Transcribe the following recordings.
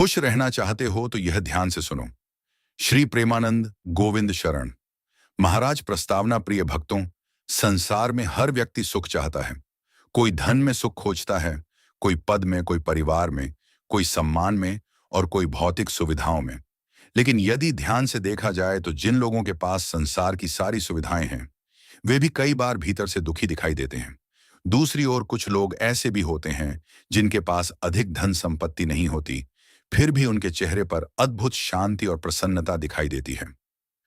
खुश रहना चाहते हो तो यह ध्यान से सुनो। श्री प्रेमानंद गोविंद शरण महाराज प्रस्तावना प्रिय भक्तों, संसार में हर व्यक्ति सुख चाहता है। कोई धन में सुख खोजता है, कोई पद में, कोई परिवार में, कोई सम्मान में और कोई भौतिक सुविधाओं में। लेकिन यदि ध्यान से देखा जाए तो जिन लोगों के पास संसार की सारी सुविधाएं हैं, वे भी कई बार भीतर से दुखी दिखाई देते हैं। दूसरी ओर कुछ लोग ऐसे भी होते हैं जिनके पास अधिक धन संपत्ति नहीं होती, फिर भी उनके चेहरे पर अद्भुत शांति और प्रसन्नता दिखाई देती है।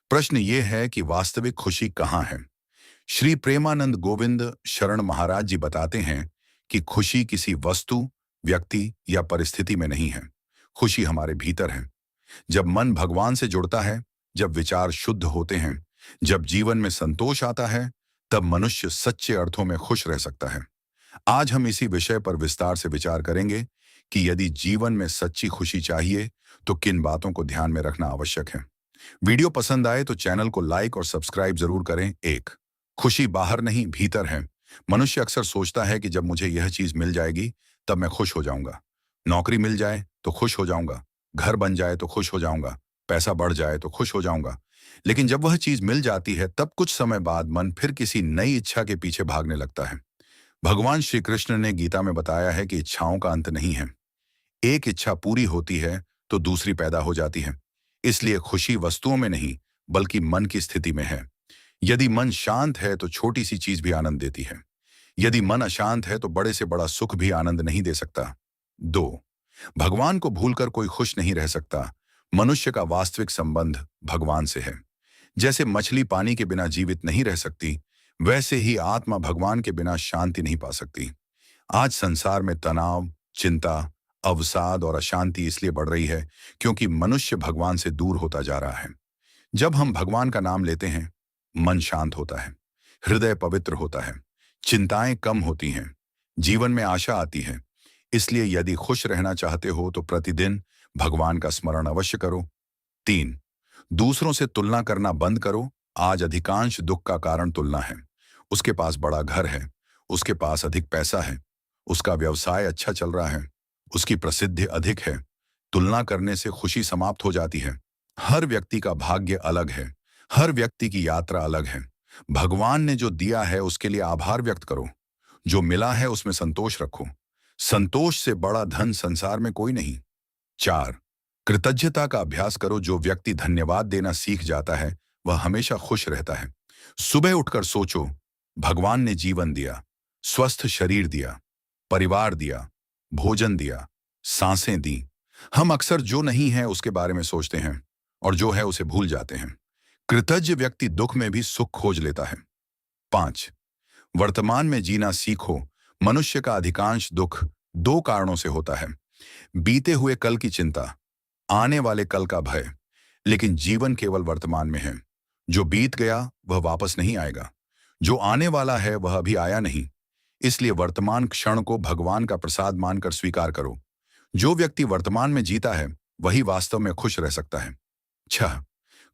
प्रश्न ये है कि वास्तविक खुशी कहाँ है? श्री प्रेमानंद गोविंद शरण महाराज जी बताते हैं कि खुशी किसी वस्तु, व्यक्ति या परिस्थिति में नहीं है। खुशी हमारे भीतर है। जब मन भगवान से जुड़ता है, जब विचार शुद्ध होते हैं, जब जीवन में संतोष आता है, तब मनुष्य सच्चे अर्थों में खुश रह सकता है। आज हम इसी विषय पर विस्तार से विचार करेंगे कि यदि जीवन में सच्ची खुशी चाहिए तो किन बातों को ध्यान में रखना आवश्यक है। वीडियो पसंद आए तो चैनल को लाइक और सब्सक्राइब जरूर करें। एक, खुशी बाहर नहीं भीतर है। मनुष्य अक्सर सोचता है कि जब मुझे यह चीज मिल जाएगी तब मैं खुश हो जाऊंगा। नौकरी मिल जाए तो खुश हो जाऊंगा, घर बन जाए तो खुश हो जाऊंगा, पैसा बढ़ जाए तो खुश हो जाऊंगा। लेकिन जब वह चीज मिल जाती है तब कुछ समय बाद मन फिर किसी नई इच्छा के पीछे भागने लगता है। भगवान श्री कृष्ण ने गीता में बताया है कि इच्छाओं का अंत नहीं है। एक इच्छा पूरी होती है तो दूसरी पैदा हो जाती है। इसलिए खुशी वस्तुओं में नहीं बल्कि मन की स्थिति में है। यदि मन शांत है तो छोटी सी चीज भी आनंद देती है। यदि मन अशांत है तो बड़े से बड़ा सुख भी आनंद नहीं दे सकता। दो, भगवान को भूलकर कोई खुश नहीं रह सकता। मनुष्य का वास्तविक संबंध भगवान से है। जैसे मछली पानी के बिना जीवित नहीं रह सकती, वैसे ही आत्मा भगवान के बिना शांति नहीं पा सकती। आज संसार में तनाव, चिंता, अवसाद और अशांति इसलिए बढ़ रही है क्योंकि मनुष्य भगवान से दूर होता जा रहा है। जब हम भगवान का नाम लेते हैं, मन शांत होता है, हृदय पवित्र होता है, चिंताएं कम होती हैं, जीवन में आशा आती है। इसलिए यदि खुश रहना चाहते हो तो प्रतिदिन भगवान का स्मरण अवश्य करो। तीन, दूसरों से तुलना करना बंद करो। आज अधिकांश दुख का कारण तुलना है। उसके पास बड़ा घर है, उसके पास अधिक पैसा है, उसका व्यवसाय अच्छा चल रहा है, उसकी प्रसिद्धि अधिक है। तुलना करने से खुशी समाप्त हो जाती है। हर व्यक्ति का भाग्य अलग है, हर व्यक्ति की यात्रा अलग है। भगवान ने जो दिया है उसके लिए आभार व्यक्त करो। जो मिला है उसमें संतोष रखो। संतोष से बड़ा धन संसार में कोई नहीं। चार, कृतज्ञता का अभ्यास करो। जो व्यक्ति धन्यवाद देना सीख जाता है वह हमेशा खुश रहता है। सुबह उठकर सोचो, भगवान ने जीवन दिया, स्वस्थ शरीर दिया, परिवार दिया, भोजन दिया, सांसें दी। हम अक्सर जो नहीं है उसके बारे में सोचते हैं और जो है उसे भूल जाते हैं। कृतज्ञ व्यक्ति दुख में भी सुख खोज लेता है। पांच, वर्तमान में जीना सीखो। मनुष्य का अधिकांश दुख दो कारणों से होता है। बीते हुए कल की चिंता, आने वाले कल का भय। लेकिन जीवन केवल वर्तमान में है। जो बीत गया वह वापस नहीं आएगा, जो आने वाला है वह अभी आया नहीं। इसलिए वर्तमान क्षण को भगवान का प्रसाद मानकर स्वीकार करो। जो व्यक्ति वर्तमान में जीता है वही वास्तव में खुश रह सकता है। छह,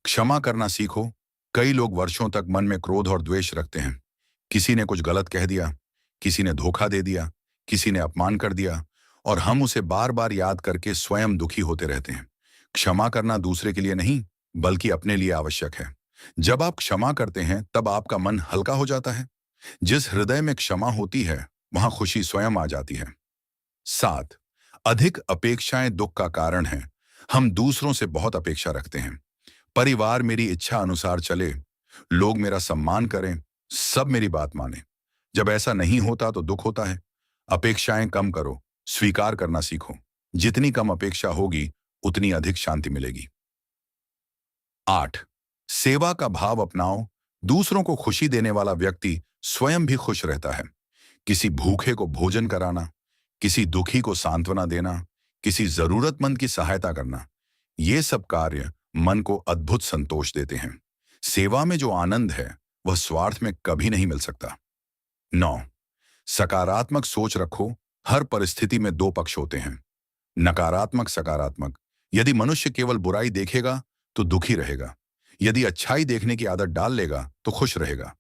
क्षमा करना सीखो। कई लोग वर्षों तक मन में क्रोध और द्वेष रखते हैं। किसी ने कुछ गलत कह दिया, किसी ने धोखा दे दिया, किसी ने अपमान कर दिया और हम उसे बार बार याद करके स्वयं दुखी होते रहते हैं। क्षमा करना दूसरे के लिए नहीं बल्कि अपने लिए आवश्यक है। जब आप क्षमा करते हैं तब आपका मन हल्का हो जाता है। जिस हृदय में क्षमा होती है वहां खुशी स्वयं आ जाती है। सात, अधिक अपेक्षाएं दुख का कारण है। हम दूसरों से बहुत अपेक्षा रखते हैं। परिवार मेरी इच्छा अनुसार चले, लोग मेरा सम्मान करें, सब मेरी बात माने। जब ऐसा नहीं होता तो दुख होता है। अपेक्षाएं कम करो, स्वीकार करना सीखो। जितनी कम अपेक्षा होगी उतनी अधिक शांति मिलेगी। आठ, सेवा का भाव अपनाओ। दूसरों को खुशी देने वाला व्यक्ति स्वयं भी खुश रहता है। किसी भूखे को भोजन कराना, किसी दुखी को सांत्वना देना, किसी जरूरतमंद की सहायता करना, ये सब कार्य मन को अद्भुत संतोष देते हैं। सेवा में जो आनंद है वह स्वार्थ में कभी नहीं मिल सकता। 9, सकारात्मक सोच रखो। हर परिस्थिति में दो पक्ष होते हैं, नकारात्मक, सकारात्मक। यदि मनुष्य केवल बुराई देखेगा तो दुखी रहेगा। यदि अच्छाई देखने की आदत डाल लेगा तो खुश रहेगा।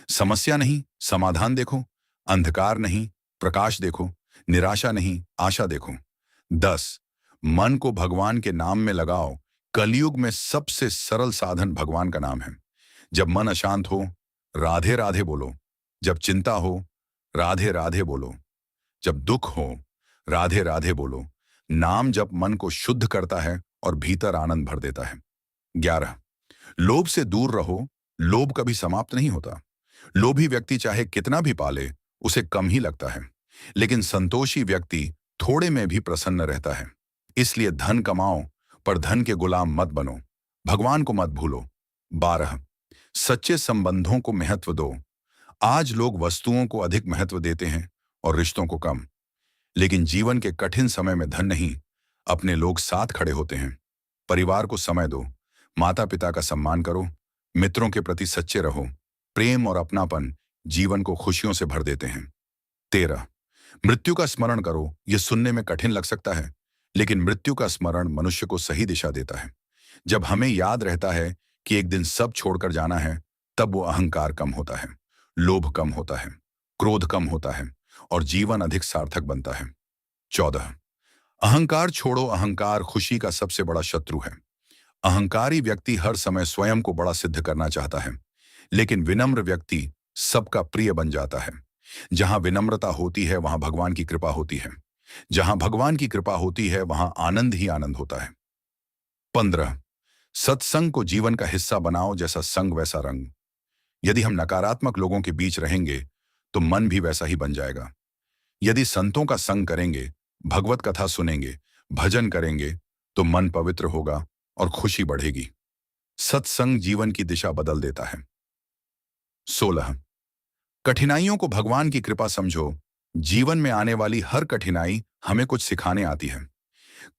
समस्या नहीं, समाधान देखो। अंधकार नहीं, प्रकाश देखो। निराशा नहीं, आशा देखो। 10, मन को भगवान के नाम में लगाओ। कलयुग में सबसे सरल साधन भगवान का नाम है। जब मन अशांत हो, राधे राधे बोलो। जब चिंता हो, राधे राधे बोलो। जब दुख हो, राधे राधे बोलो। नाम जब मन को शुद्ध करता है और भीतर आनंद भर देता है। 11, लोभ से दूर रहो। लोभ कभी समाप्त नहीं होता। लोभी व्यक्ति चाहे कितना भी पाले, उसे कम ही लगता है। लेकिन संतोषी व्यक्ति थोड़े में भी प्रसन्न रहता है। इसलिए धन कमाओ, पर धन के गुलाम मत बनो। भगवान को मत भूलो। 12, सच्चे संबंधों को महत्व दो। आज लोग वस्तुओं को अधिक महत्व देते हैं और रिश्तों को कम। लेकिन जीवन के कठिन समय में धन नहीं, अपने लोग साथ खड़े होते हैं। परिवार को समय दो, माता पिता का सम्मान करो, मित्रों के प्रति सच्चे रहो। प्रेम और अपनापन जीवन को खुशियों से भर देते हैं। 13, मृत्यु का स्मरण करो। यह सुनने में कठिन लग सकता है, लेकिन मृत्यु का स्मरण मनुष्य को सही दिशा देता है। जब हमें याद रहता है कि एक दिन सब छोड़कर जाना है, तब वो अहंकार कम होता है, लोभ कम होता है, क्रोध कम होता है और जीवन अधिक सार्थक बनता है। 14, अहंकार छोड़ो। अहंकार खुशी का सबसे बड़ा शत्रु है। अहंकारी व्यक्ति हर समय स्वयं को बड़ा सिद्ध करना चाहता है, लेकिन विनम्र व्यक्ति सबका प्रिय बन जाता है। जहां विनम्रता होती है, वहां भगवान की कृपा होती है। जहां भगवान की कृपा होती है, वहां आनंद ही आनंद होता है। 15, सत्संग को जीवन का हिस्सा बनाओ। जैसा संग वैसा रंग। यदि हम नकारात्मक लोगों के बीच रहेंगे, तो मन भी वैसा ही बन जाएगा। यदि संतों का संग करेंगे, भगवत कथा सुनेंगे, भजन करेंगे, तो मन पवित्र होगा और खुशी बढ़ेगी। सत्संग जीवन की दिशा बदल देता है। 16, कठिनाइयों को भगवान की कृपा समझो। जीवन में आने वाली हर कठिनाई हमें कुछ सिखाने आती है।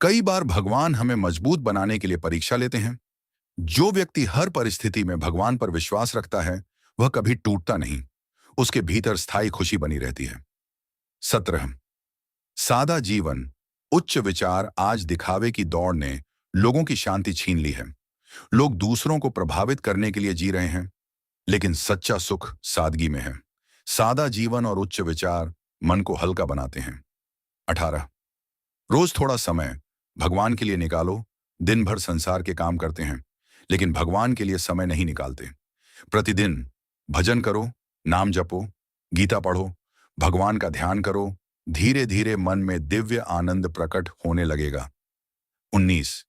कई बार भगवान हमें मजबूत बनाने के लिए परीक्षा लेते हैं। जो व्यक्ति हर परिस्थिति में भगवान पर विश्वास रखता है, वह कभी टूटता नहीं। उसके भीतर स्थायी खुशी बनी रहती है। 17, सादा जीवन, उच्च विचार। आज दिखावे की दौड़ ने लोगों की शांति छीन ली है। लोग दूसरों को प्रभावित करने के लिए जी रहे हैं, लेकिन सच्चा सुख सादगी में है। सादा जीवन और उच्च विचार मन को हल्का बनाते हैं। 18, रोज थोड़ा समय भगवान के लिए निकालो। दिन भर संसार के काम करते हैं, लेकिन भगवान के लिए समय नहीं निकालते। प्रतिदिन भजन करो, नाम जपो, गीता पढ़ो, भगवान का ध्यान करो। धीरे धीरे मन में दिव्य आनंद प्रकट होने लगेगा। 19,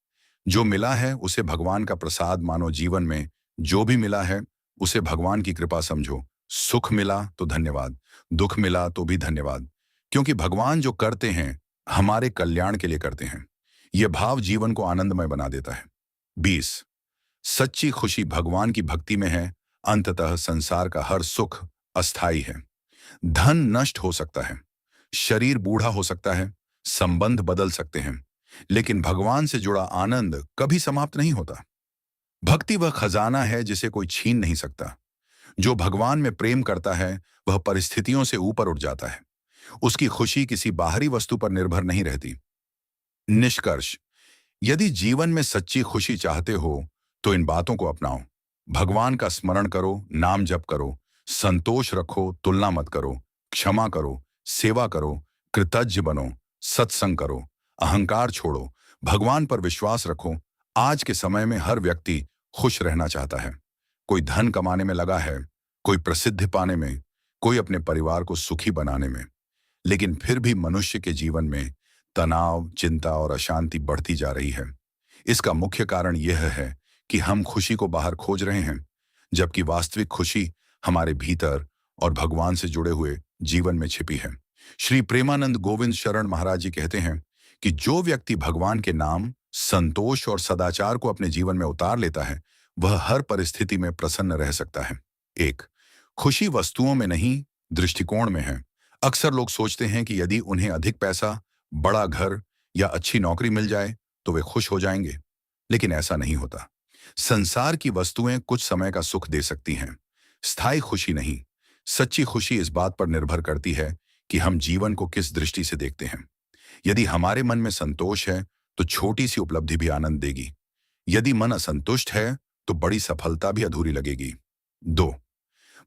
जो मिला है उसे भगवान का प्रसाद मानो। जीवन में जो भी मिला है उसे भगवान की कृपा समझो। सुख मिला तो धन्यवाद, दुख मिला तो भी धन्यवाद, क्योंकि भगवान जो करते हैं हमारे कल्याण के लिए करते हैं। यह भाव जीवन को आनंदमय बना देता है। 20, सच्ची खुशी भगवान की भक्ति में है। अंततः संसार का हर सुख अस्थायी है। धन नष्ट हो सकता है, शरीर बूढ़ा हो सकता है, संबंध बदल सकते हैं, लेकिन भगवान से जुड़ा आनंद कभी समाप्त नहीं होता। भक्ति वह खजाना है जिसे कोई छीन नहीं सकता। जो भगवान में प्रेम करता है, वह परिस्थितियों से ऊपर उठ जाता है। उसकी खुशी किसी बाहरी वस्तु पर निर्भर नहीं रहती। निष्कर्ष, यदि जीवन में सच्ची खुशी चाहते हो, तो इन बातों को अपनाओ। भगवान का स्मरण करो, नाम जप करो, संतोष रखो, तुलना मत करो, क्षमा करो, सेवा करो, कृतज्ञ बनो, सत्संग करो, अहंकार छोड़ो, भगवान पर विश्वास रखो। आज के समय में हर व्यक्ति खुश रहना चाहता है। कोई धन कमाने में लगा है, कोई प्रसिद्धि पाने में, कोई अपने परिवार को सुखी बनाने में। लेकिन फिर भी मनुष्य के जीवन में तनाव, चिंता और अशांति बढ़ती जा रही है। इसका मुख्य कारण यह है कि हम खुशी को बाहर खोज रहे हैं, जबकि वास्तविक खुशी हमारे भीतर और भगवान से जुड़े हुए जीवन में छिपी है। श्री प्रेमानंद गोविंद शरण महाराज जी कहते हैं कि जो व्यक्ति भगवान के नाम, संतोष और सदाचार को अपने जीवन में उतार लेता है, वह हर परिस्थिति में प्रसन्न रह सकता है। 1, खुशी वस्तुओं में नहीं, दृष्टिकोण में है। अक्सर लोग सोचते हैं कि यदि उन्हें अधिक पैसा, बड़ा घर या अच्छी नौकरी मिल जाए तो वे खुश हो जाएंगे, लेकिन ऐसा नहीं होता। संसार की वस्तुएं कुछ समय का सुख दे सकती हैं, स्थायी खुशी नहीं। सच्ची खुशी इस बात पर निर्भर करती है कि हम जीवन को किस दृष्टि से देखते हैं। यदि हमारे मन में संतोष है, तो छोटी सी उपलब्धि भी आनंद देगी। यदि मन असंतुष्ट है, तो बड़ी सफलता भी अधूरी लगेगी। 2,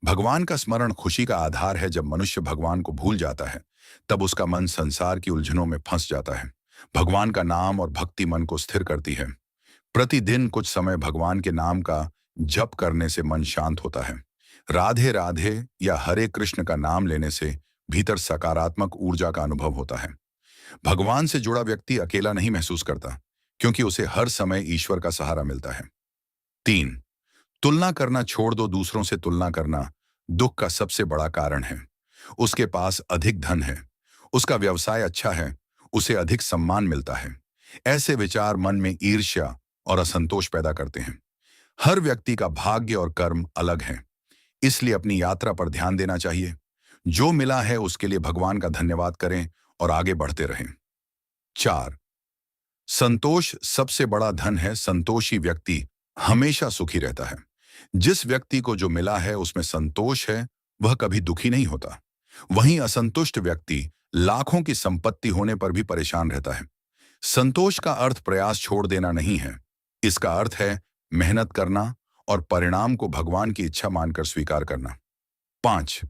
भगवान का स्मरण खुशी का आधार है। जब मनुष्य भगवान को भूल जाता है, तब उसका मन संसार की उलझनों में फंस जाता है। भगवान का नाम और भक्ति मन को स्थिर करती है। प्रतिदिन कुछ समय भगवान के नाम का जप करने से मन शांत होता है। राधे राधे या हरे कृष्ण का नाम लेने से भीतर सकारात्मक ऊर्जा का अनुभव होता है। भगवान से जुड़ा व्यक्ति अकेला नहीं महसूस करता, क्योंकि उसे हर समय ईश्वर का सहारा मिलता है। 3, तुलना करना छोड़ दो। दूसरों से तुलना करना दुख का सबसे बड़ा कारण है। उसके पास अधिक धन है, उसका व्यवसाय अच्छा है, उसे अधिक सम्मान मिलता है। ऐसे विचार मन में ईर्ष्या और असंतोष पैदा करते हैं। हर व्यक्ति का भाग्य और कर्म अलग है, इसलिए अपनी यात्रा पर ध्यान देना चाहिए। जो मिला है उसके लिए भगवान का धन्यवाद करें और आगे बढ़ते रहें। 4, संतोष सबसे बड़ा धन है। संतोषी व्यक्ति हमेशा सुखी रहता है। जिस व्यक्ति को जो मिला है उसमें संतोष है, वह कभी दुखी नहीं होता। वहीं असंतुष्ट व्यक्ति लाखों की संपत्ति होने पर भी परेशान रहता है। संतोष का अर्थ प्रयास छोड़ देना नहीं है। इसका अर्थ है मेहनत करना और परिणाम को भगवान की इच्छा मानकर स्वीकार करना। 5,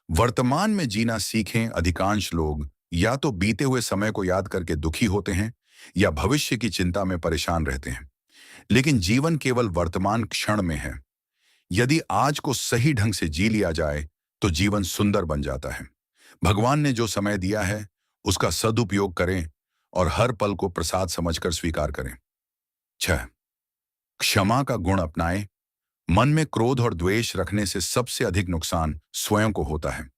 वर्तमान में जीना सीखें। अधिकांश लोग या तो बीते हुए समय को याद करके दुखी होते हैं या भविष्य की चिंता में परेशान रहते हैं। लेकिन जीवन केवल वर्तमान क्षण में है। यदि आज को सही ढंग से जी लिया जाए तो जीवन सुंदर बन जाता है। भगवान ने जो समय दिया है उसका सदुपयोग करें और हर पल को प्रसाद समझकर स्वीकार करें। 6, क्षमा का गुण अपनाएं। मन में क्रोध और द्वेष रखने से सबसे अधिक नुकसान स्वयं को होता है।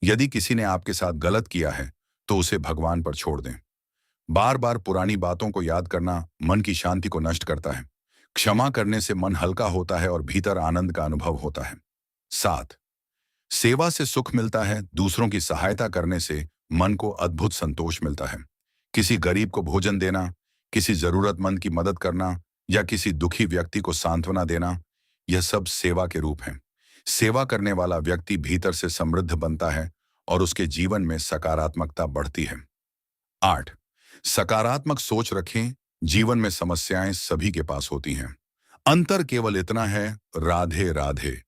यदि किसी ने आपके साथ गलत किया है तो उसे भगवान पर छोड़ दें। बार बार पुरानी बातों को याद करना मन की शांति को नष्ट करता है। क्षमा करने से मन हल्का होता है और भीतर आनंद का अनुभव होता है। 7, सेवा से सुख मिलता है। दूसरों की सहायता करने से मन को अद्भुत संतोष मिलता है। किसी गरीब को भोजन देना, किसी जरूरतमंद की मदद करना या किसी दुखी व्यक्ति को सांत्वना देना, यह सब सेवा के रूप हैं। सेवा करने वाला व्यक्ति भीतर से समृद्ध बनता है और उसके जीवन में सकारात्मकता बढ़ती है। 8, सकारात्मक सोच रखें। जीवन में समस्याएं सभी के पास होती हैं। अंतर केवल इतना है, राधे राधे।